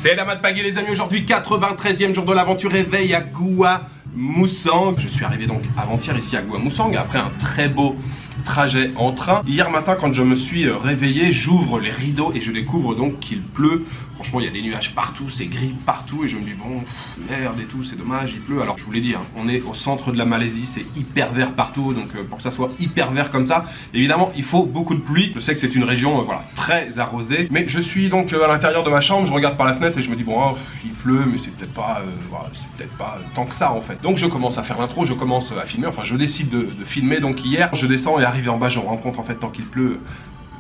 C'est la Mat Pagé les amis, aujourd'hui 93e jour de l'aventure éveil à Gua-Musang. Je suis arrivé donc avant-hier ici à Gua-Musang après un très beau trajet en train. Hier matin quand je me suis réveillé, j'ouvre les rideaux et je découvre donc qu'il pleut. Franchement il y a des nuages partout, c'est gris partout et je me dis bon merde et tout, c'est dommage, il pleut. Alors je vous l'ai dit, hein, on est au centre de la Malaisie, c'est hyper vert partout, donc pour que ça soit hyper vert comme ça, évidemment il faut beaucoup de pluie. Je sais que c'est une région voilà, très arrosée, mais je suis donc à l'intérieur de ma chambre, je regarde par la fenêtre et je me dis bon oh, il pleut mais c'est peut-être pas, voilà, tant que ça en fait. Donc je commence à faire l'intro, je commence à filmer, enfin je décide de filmer. Donc hier je descends et arrivé en bas je me rends compte en fait tant qu'il pleut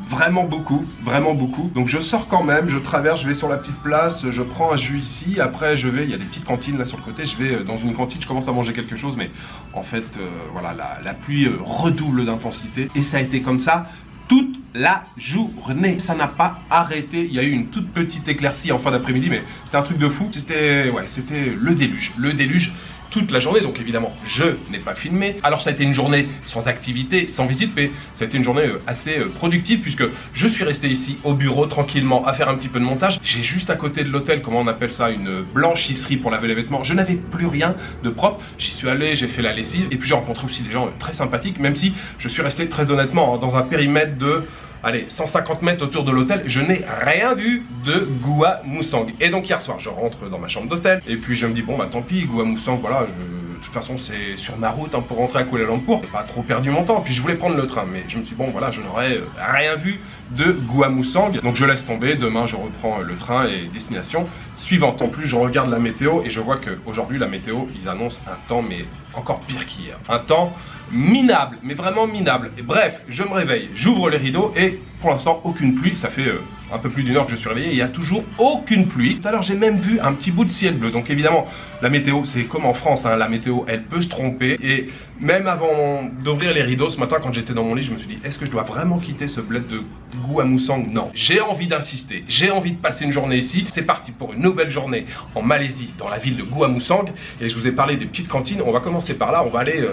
vraiment beaucoup, donc je sors quand même, je traverse, je vais sur la petite place, je prends un jus ici, après je vais, il y a des petites cantines là sur le côté, je vais dans une cantine, je commence à manger quelque chose, mais en fait voilà, la pluie redouble d'intensité et ça a été comme ça toute la journée, ça n'a pas arrêté. Il y a eu une toute petite éclaircie en fin d'après-midi, mais c'était un truc de fou, c'était ouais, c'était le déluge toute la journée, donc évidemment je n'ai pas filmé. Alors ça a été une journée sans activité, sans visite, mais ça a été une journée assez productive puisque je suis resté ici au bureau tranquillement à faire un petit peu de montage. J'ai juste à côté de l'hôtel, comment on appelle ça, une blanchisserie pour laver les vêtements. Je n'avais plus rien de propre, j'y suis allé, j'ai fait la lessive et puis j'ai rencontré aussi des gens très sympathiques, même si je suis resté très honnêtement dans un périmètre de allez, 150 mètres autour de l'hôtel, je n'ai rien vu de Gua-Musang. Et donc hier soir, je rentre dans ma chambre d'hôtel, et puis je me dis, bon bah tant pis, Gua-Musang, voilà, de toute façon c'est sur ma route hein, pour rentrer à Kuala Lumpur, j'ai pas trop perdu mon temps, puis je voulais prendre le train, mais je me suis dit, bon voilà, je n'aurais rien vu de Gua-Musang, donc je laisse tomber, demain je reprends le train et destination suivante. En plus, je regarde la météo, et je vois qu'aujourd'hui la météo, ils annoncent un temps, mais encore pire qu'hier, un temps minable, mais vraiment minable. Et bref, je me réveille, j'ouvre les rideaux et pour l'instant aucune pluie. Ça fait un peu plus d'une heure que je suis réveillé et il n'y a toujours aucune pluie. Tout à l'heure j'ai même vu un petit bout de ciel bleu. Donc évidemment la météo c'est comme en France hein, la météo elle peut se tromper. Et même avant d'ouvrir les rideaux ce matin quand j'étais dans mon lit, je me suis dit est-ce que je dois vraiment quitter ce bled de Gua-Musang? Non, j'ai envie d'insister, j'ai envie de passer une journée ici. C'est parti pour une nouvelle journée en Malaisie, dans la ville de Gua-Musang. Et je vous ai parlé des petites cantines, on va commencer par là, on va aller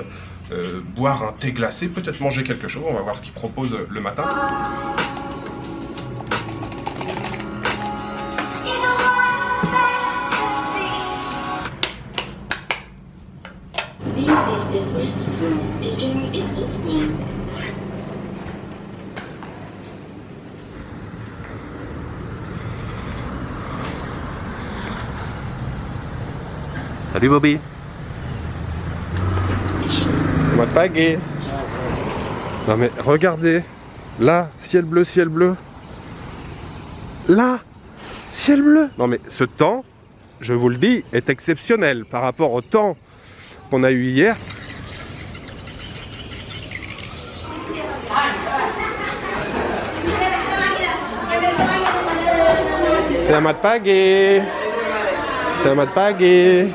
boire un thé glacé, peut-être manger quelque chose, on va voir ce qu'ils proposent le matin. Salut Bobby. Mat Pagé. Non mais regardez, là, ciel bleu, là, ciel bleu. Non mais ce temps, je vous le dis, est exceptionnel par rapport au temps qu'on a eu hier. C'est un Mat Pagé. C'est un Mat Pagé.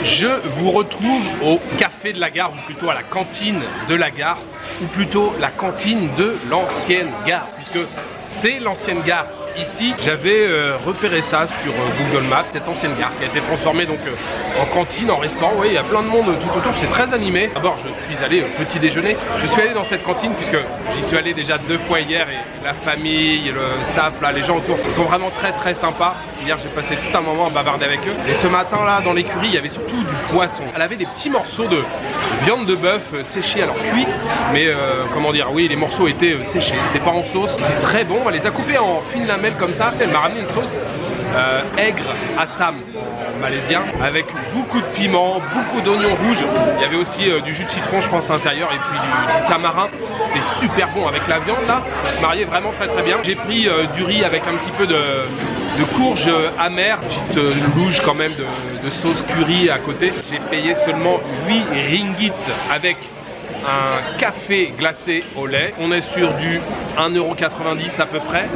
Je vous retrouve au café de la gare, ou plutôt à la cantine de la gare, ou plutôt la cantine de l'ancienne gare, puisque c'est l'ancienne gare. Ici, j'avais repéré ça sur Google Maps, cette ancienne gare qui a été transformée donc en cantine, en restaurant. Oui, il y a plein de monde tout autour, c'est très animé. D'abord, je suis allé au petit déjeuner. Je suis allé dans cette cantine puisque j'y suis allé déjà 2 fois hier et la famille, le staff, là, les gens autour, ils sont vraiment très sympas. Hier, j'ai passé tout un moment à bavarder avec eux. Et ce matin, là, dans l'écurie, il y avait surtout du poisson. Elle avait des petits morceaux de viande de bœuf séchés, alors cuits, mais comment dire, oui, les morceaux étaient séchés. C'était pas en sauce, c'était très bon. Elle les a coupés en fines lamelles comme ça. Elle m'a ramené une sauce aigre Assam en malaisien avec beaucoup de piment, beaucoup d'oignons rouges. Il y avait aussi du jus de citron, je pense, à l'intérieur, et puis du tamarin. C'était super bon avec la viande là, ça se mariait vraiment très bien. J'ai pris du riz avec un petit peu de courge amère, petite louche quand même de sauce curry à côté. J'ai payé seulement 8 ringgit avec un café glacé au lait. On est sur du 1,90 € à peu près.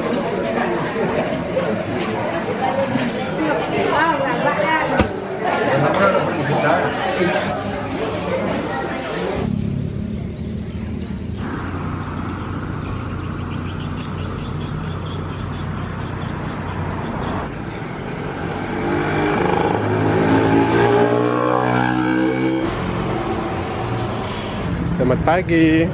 Selamat pagi.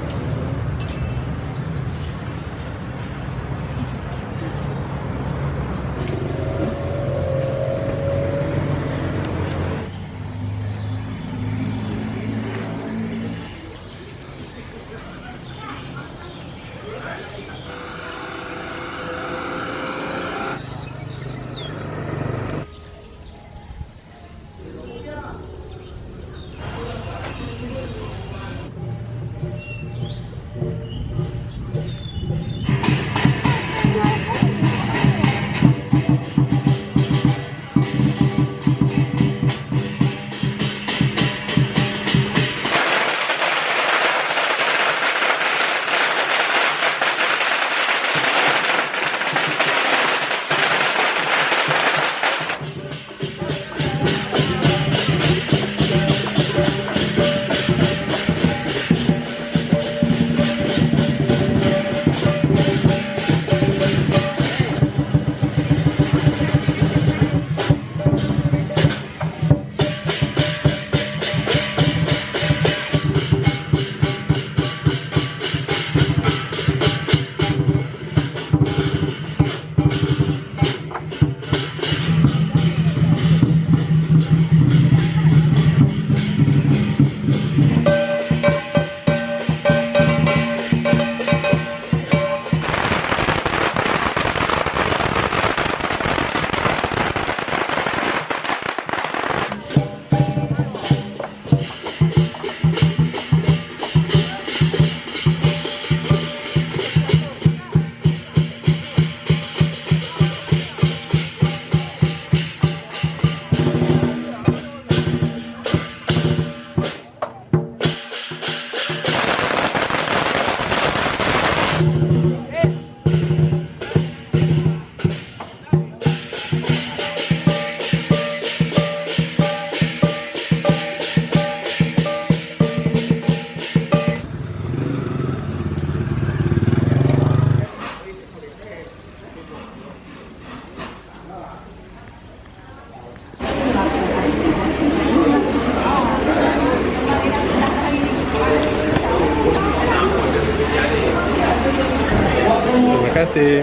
kasih.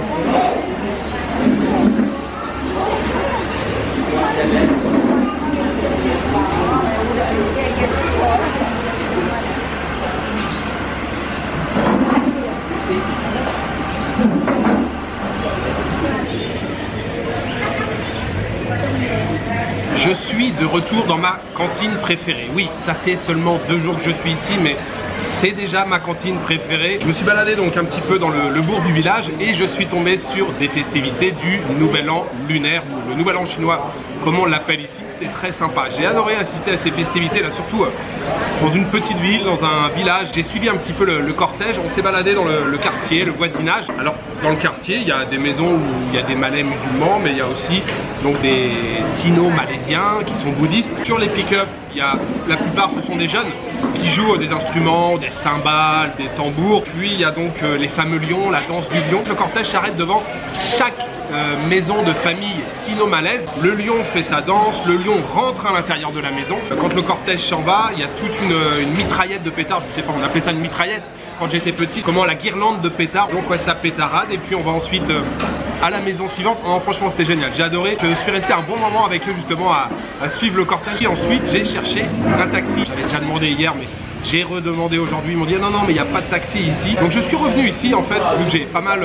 Je suis de retour dans ma cantine préférée. Oui, ça fait seulement 2 jours que je suis ici, mais c'est déjà ma cantine préférée. Je me suis baladé donc un petit peu dans le bourg du village et je suis tombé sur des festivités du Nouvel An lunaire, ou le Nouvel An chinois, comme on l'appelle ici. C'était très sympa. J'ai adoré assister à ces festivités, là, surtout dans une petite ville, dans un village. J'ai suivi un petit peu le cortège. On s'est baladé dans le quartier, le voisinage. Alors, dans le quartier, il y a des maisons où il y a des Malais musulmans, mais il y a aussi donc des Sino-Malaisiens qui sont bouddhistes. Sur les pick-up, La plupart ce sont des jeunes qui jouent des instruments, des cymbales, des tambours. Puis il y a donc les fameux lions, la danse du lion. Le cortège s'arrête devant chaque maison de famille sino-malaise. Le lion fait sa danse, le lion rentre à l'intérieur de la maison. Quand le cortège s'en va, il y a toute une mitraillette de pétards, je sais pas, on appelait ça une mitraillette quand j'étais petit, comment la guirlande de pétards, donc ouais, ça pétarade, et puis on va ensuite à la maison suivante. Oh, franchement c'était génial, j'ai adoré. Je suis resté un bon moment avec eux justement à suivre le cortège, et ensuite j'ai cherché un taxi. J'avais déjà demandé hier, mais j'ai redemandé aujourd'hui, ils m'ont dit non mais il n'y a pas de taxi ici. Donc je suis revenu ici en fait, où j'ai pas mal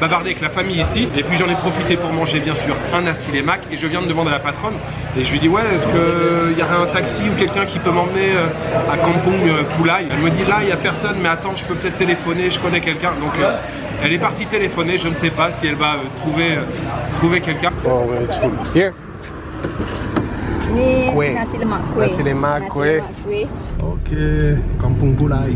bavardé avec la famille ici. Et puis j'en ai profité pour manger bien sûr un nasi lemak. Et je viens de demander à la patronne. Et je lui dis ouais, est-ce qu'il y aurait un taxi ou quelqu'un qui peut m'emmener à Kampung Pulai. Elle me dit là il n'y a personne, mais attends, je peux peut-être téléphoner, je connais quelqu'un. Donc elle est partie téléphoner, je ne sais pas si elle va trouver quelqu'un. Oh, it's full. Here? Ni Kuih. nasi lemak kuih. Nasi lemak kuih. kuih. Ok, Kampung Pulai.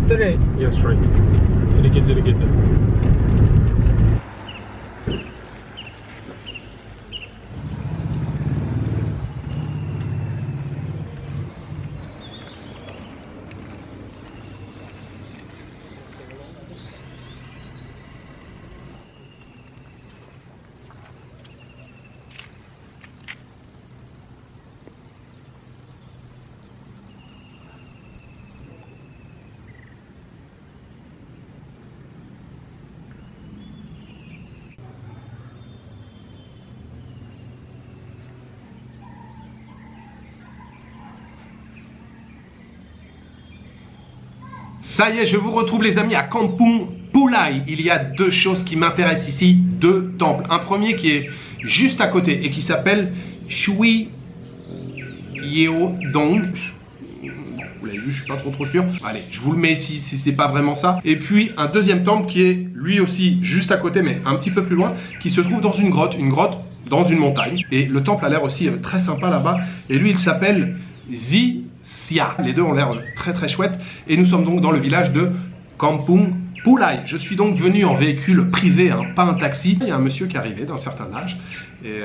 Straight. Yeah, straight. Sedikit. Ça y est, je vous retrouve les amis à Kampung Pulai. Il y a deux choses qui m'intéressent ici, deux temples. Un premier qui est juste à côté et qui s'appelle Shui Yeodong. Vous l'avez vu, je suis pas trop sûr. Allez, je vous le mets ici si c'est pas vraiment ça. Et puis un deuxième temple qui est lui aussi juste à côté, mais un petit peu plus loin, qui se trouve dans une grotte dans une montagne. Et le temple a l'air aussi très sympa là-bas. Et lui, il s'appelle Xia. Les deux ont l'air très très chouettes. Et nous sommes donc dans le village de Kampung Pulai. Je suis donc venu en véhicule privé, hein, pas un taxi. Il y a un monsieur qui est arrivé d'un certain âge et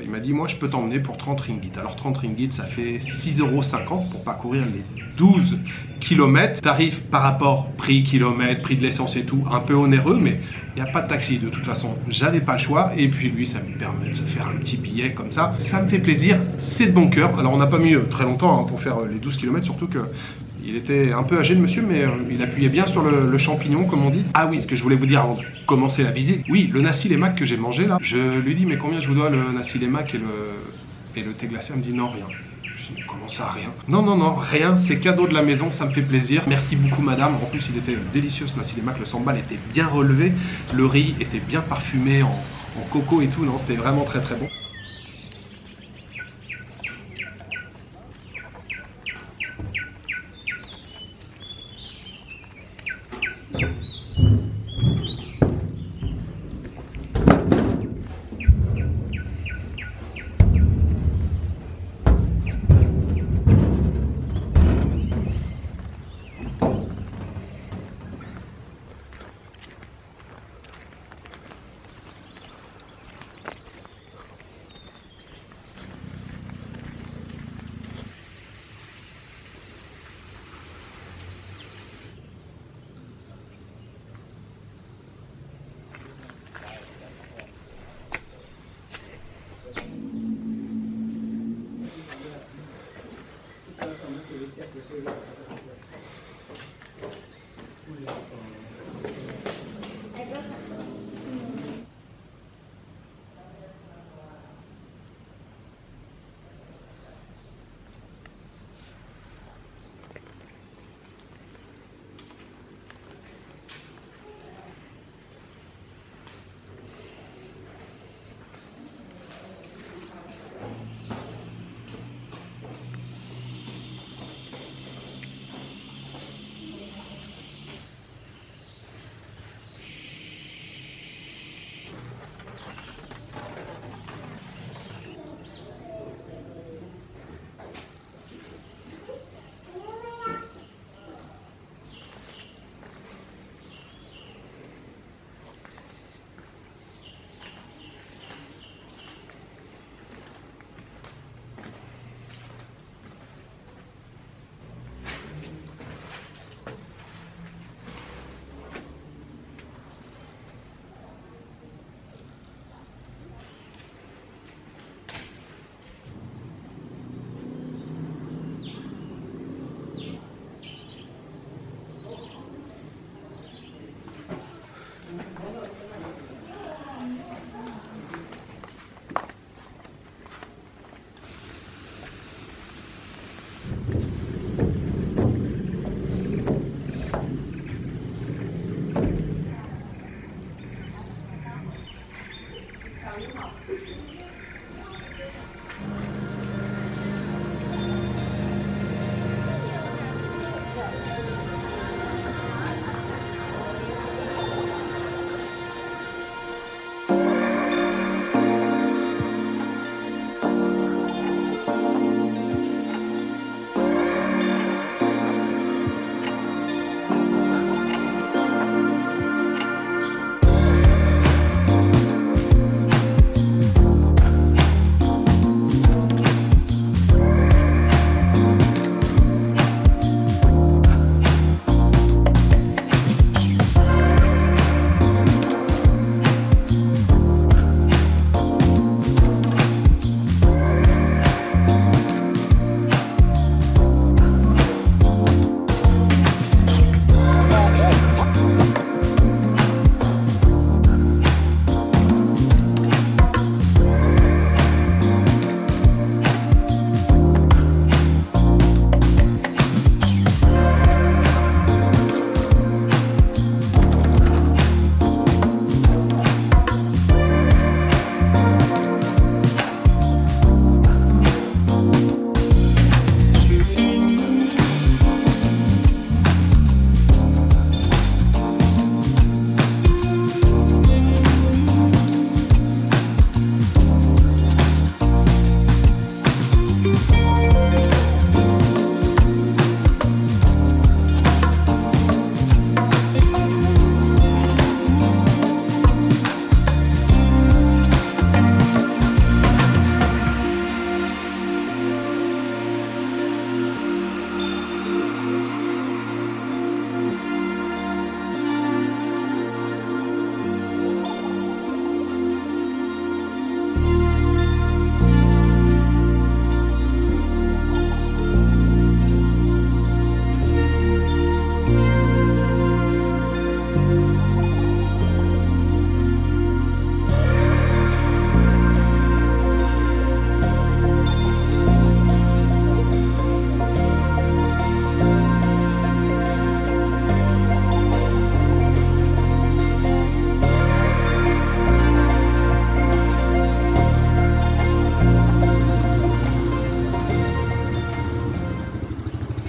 il m'a dit moi je peux t'emmener pour 30 ringgit. Alors 30 ringgit ça fait 6,50 € pour parcourir les 12 km. Tarif par rapport prix kilomètre, prix de l'essence et tout, un peu onéreux, mais il n'y a pas de taxi de toute façon. J'avais pas le choix et puis lui ça lui permet de se faire un petit billet comme ça. Ça me fait plaisir, c'est de bon cœur. Alors on n'a pas mis très longtemps hein, pour faire les 12 km, surtout que il était un peu âgé le monsieur, mais il appuyait bien sur le champignon, comme on dit. Ah oui, ce que je voulais vous dire avant de commencer la visite. Oui, le nasi lemak que j'ai mangé là, je lui dis mais combien je vous dois le nasi lemak et le thé glacé. Elle me dit non, rien. Je dis comment ça, rien? Non, rien, c'est cadeau de la maison, ça me fait plaisir. Merci beaucoup madame. En plus, il était délicieux ce nasi lemak, le sambal était bien relevé, le riz était bien parfumé en coco et tout. Non, c'était vraiment très très bon.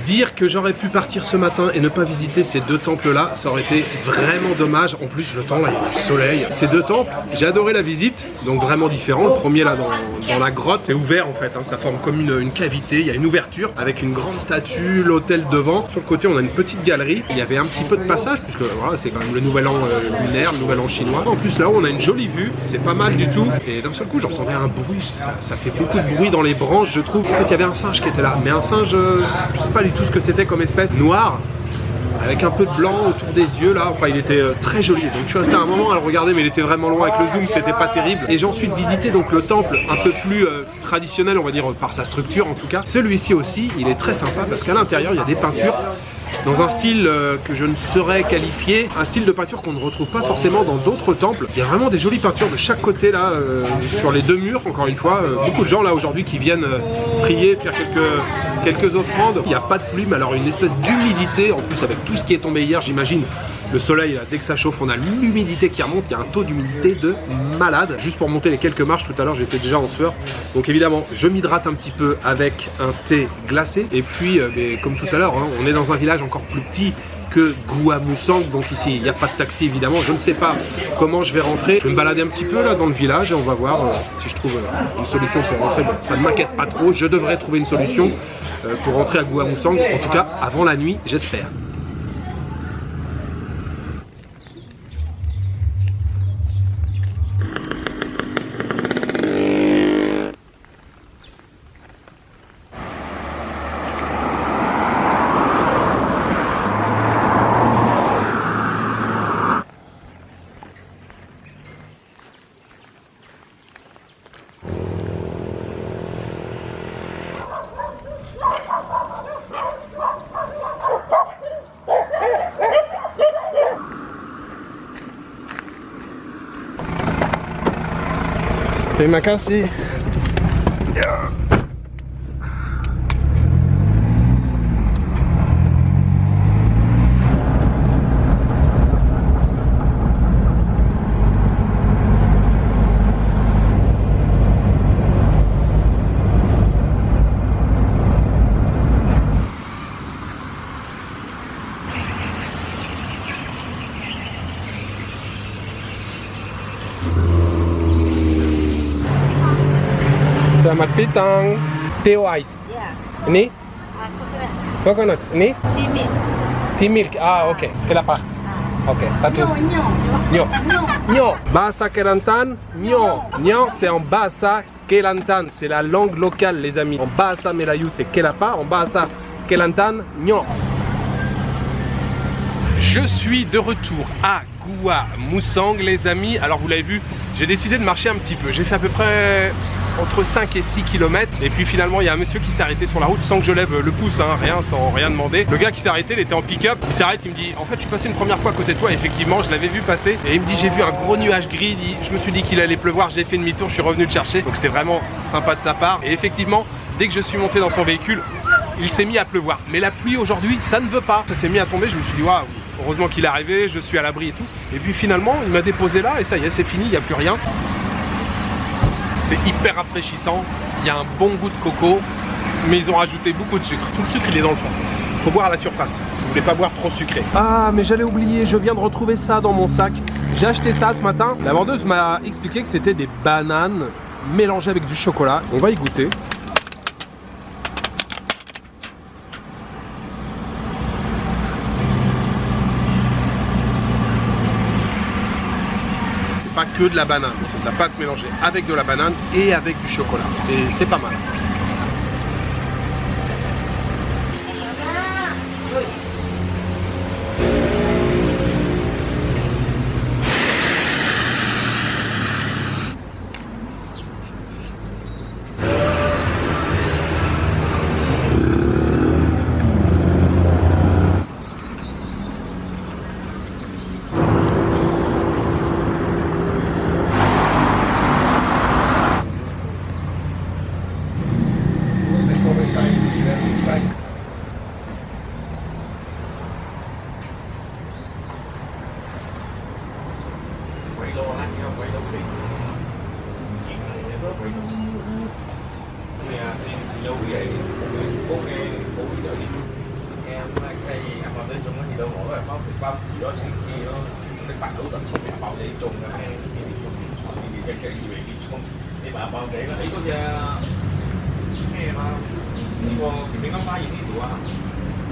Dire que j'aurais pu partir ce matin et ne pas visiter ces deux temples là, ça aurait été vraiment dommage. En plus le temps là, il y a du soleil. Ces deux temples, j'ai adoré la visite, donc vraiment différent. Le premier là dans la grotte, c'est ouvert en fait, hein. Ça forme comme une cavité, il y a une ouverture avec une grande statue, l'hôtel devant. Sur le côté on a une petite galerie, il y avait un petit peu de passage puisque voilà, c'est quand même le nouvel an lunaire, le nouvel an chinois. En plus là on a une jolie vue, c'est pas mal du tout. Et d'un seul coup j'entendais un bruit, ça fait beaucoup de bruit dans les branches je trouve. En fait il y avait un singe qui était là, mais un singe, je sais pas du tout ce que c'était comme espèce, noir avec un peu de blanc autour des yeux là, enfin il était très joli. Donc je suis resté un moment à le regarder mais il était vraiment loin avec le zoom, c'était pas terrible. Et j'ai ensuite visité donc le temple un peu plus traditionnel, on va dire par sa structure en tout cas. Celui-ci aussi il est très sympa parce qu'à l'intérieur il y a des peintures dans un style que je ne saurais qualifier, un style de peinture qu'on ne retrouve pas forcément dans d'autres temples. Il y a vraiment des jolies peintures de chaque côté là, sur les deux murs, encore une fois. Beaucoup de gens là aujourd'hui qui viennent prier, faire quelques offrandes. Il n'y a pas de pluie, mais alors une espèce d'humidité, en plus avec tout ce qui est tombé hier, j'imagine. Le soleil, là, dès que ça chauffe, on a l'humidité qui remonte, il y a un taux d'humidité de malade. Juste pour monter les quelques marches tout à l'heure, j'étais déjà en sueur. Donc évidemment, je m'hydrate un petit peu avec un thé glacé. Et puis, comme tout à l'heure, hein, on est dans un village encore plus petit que Gua Musang, donc ici il n'y a pas de taxi évidemment. Je ne sais pas comment je vais rentrer. Je vais me balader un petit peu là dans le village et on va voir si je trouve une solution pour rentrer. Bon, ça ne m'inquiète pas trop, je devrais trouver une solution pour rentrer à Gua Musang, en tout cas avant la nuit, j'espère. Terima kasih. Selamat petang. Teh ice. Yeah. Ini? Coconut. Coconut. Ini? Tea milk. Tea milk. Ah, oke. Kenapa? Ok, satu. Nyo. Nyo. Bahasa Kelantan, Nyo. Nyo, c'est en Bahasa Kelantan. C'est la langue locale, les amis. En Bahasa Melayu, c'est Kelapa. En Bahasa Kelantan, Nyo. Je suis de retour à Gua Musang, les amis. Alors, vous l'avez vu, j'ai décidé de marcher un petit peu. J'ai fait à peu près entre 5 et 6 km. Et puis finalement, il y a un monsieur qui s'est arrêté sur la route sans que je lève le pouce, hein, rien, sans rien demander. Le gars qui s'est arrêté, il était en pick-up. Il s'arrête, il me dit, en fait, je suis passé une première fois à côté de toi. Et effectivement, je l'avais vu passer. Et il me dit, j'ai vu un gros nuage gris. Je me suis dit qu'il allait pleuvoir. J'ai fait demi-tour, je suis revenu le chercher. Donc c'était vraiment sympa de sa part. Et effectivement, dès que je suis monté dans son véhicule, il s'est mis à pleuvoir. Mais la pluie aujourd'hui, ça ne veut pas. Ça s'est mis à tomber. Je me suis dit, waouh, heureusement qu'il est arrivé, je suis à l'abri et tout. Et puis finalement, il m'a déposé là et ça y est, c'est fini, il n'y a plus rien. C'est hyper rafraîchissant. Il y a un bon goût de coco, mais ils ont rajouté beaucoup de sucre. Tout le sucre, il est dans le fond. Il faut boire à la surface, si vous voulez pas boire trop sucré. Ah, mais j'allais oublier, je viens de retrouver ça dans mon sac. J'ai acheté ça ce matin. La vendeuse m'a expliqué que c'était des bananes mélangées avec du chocolat. On va y goûter. Pas que de la banane, c'est de la pâte mélangée avec de la banane et avec du chocolat. Et c'est pas mal.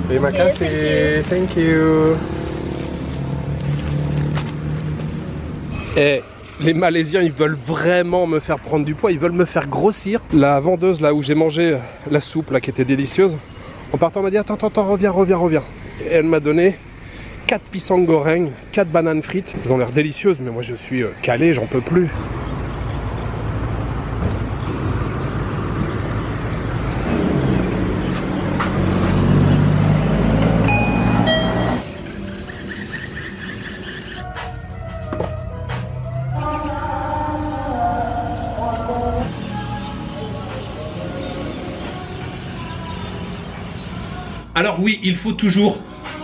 Terima kasih, thank you. Et les Malaisiens, ils veulent vraiment me faire prendre du poids, ils veulent me faire grossir. La vendeuse là où j'ai mangé la soupe là qui était délicieuse, en partant elle m'a dit attends, reviens. Et elle m'a donné 4 pisang goreng, 4 bananes frites. Elles ont l'air délicieuses, mais moi je suis calé, j'en peux plus. Alors oui, il faut toujours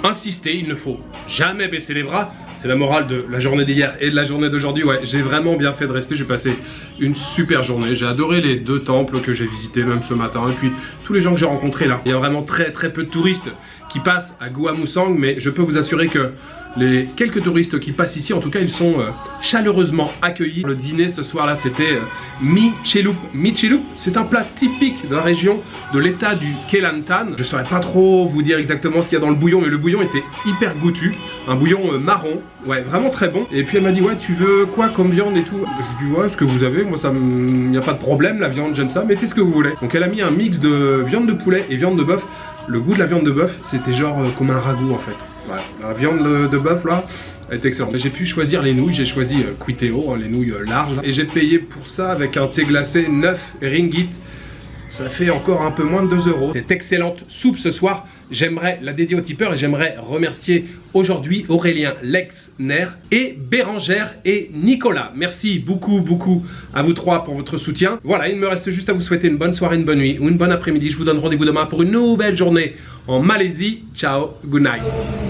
insister, il ne faut jamais baisser les bras. C'est la morale de la journée d'hier et de la journée d'aujourd'hui. Ouais, j'ai vraiment bien fait de rester, j'ai passé une super journée. J'ai adoré les 2 temples que j'ai visités même ce matin. Et puis tous les gens que j'ai rencontrés là. Il y a vraiment très peu de touristes qui passent à Gua Musang, mais je peux vous assurer que les quelques touristes qui passent ici, en tout cas, ils sont chaleureusement accueillis. Le dîner ce soir-là, c'était mi celup. Mi celup, c'est un plat typique de la région, de l'état du Kelantan. Je ne saurais pas trop vous dire exactement ce qu'il y a dans le bouillon, mais le bouillon était hyper goûtu. Un bouillon marron, ouais, vraiment très bon. Et puis elle m'a dit, ouais, tu veux quoi comme viande et tout? Je lui dis, ouais, ce que vous avez, moi, ça, il n'y a pas de problème, la viande, j'aime ça, mettez ce que vous voulez. Donc elle a mis un mix de viande de poulet et viande de bœuf. Le goût de la viande de bœuf, c'était genre comme un ragoût en fait. Ouais, la viande de bœuf là, elle est excellente. J'ai pu choisir les nouilles, j'ai choisi Cuiteo, les nouilles larges. Et j'ai payé pour ça avec un thé glacé 9 ringgit. Ça fait encore un peu moins de 2 €. Cette excellente soupe ce soir, j'aimerais la dédier aux tipeurs et j'aimerais remercier aujourd'hui Aurélien, Lexner et Bérangère et Nicolas. Merci beaucoup à vous 3 pour votre soutien. Voilà, il me reste juste à vous souhaiter une bonne soirée, une bonne nuit ou une bonne après-midi. Je vous donne rendez-vous demain pour une nouvelle journée en Malaisie. Ciao, good night.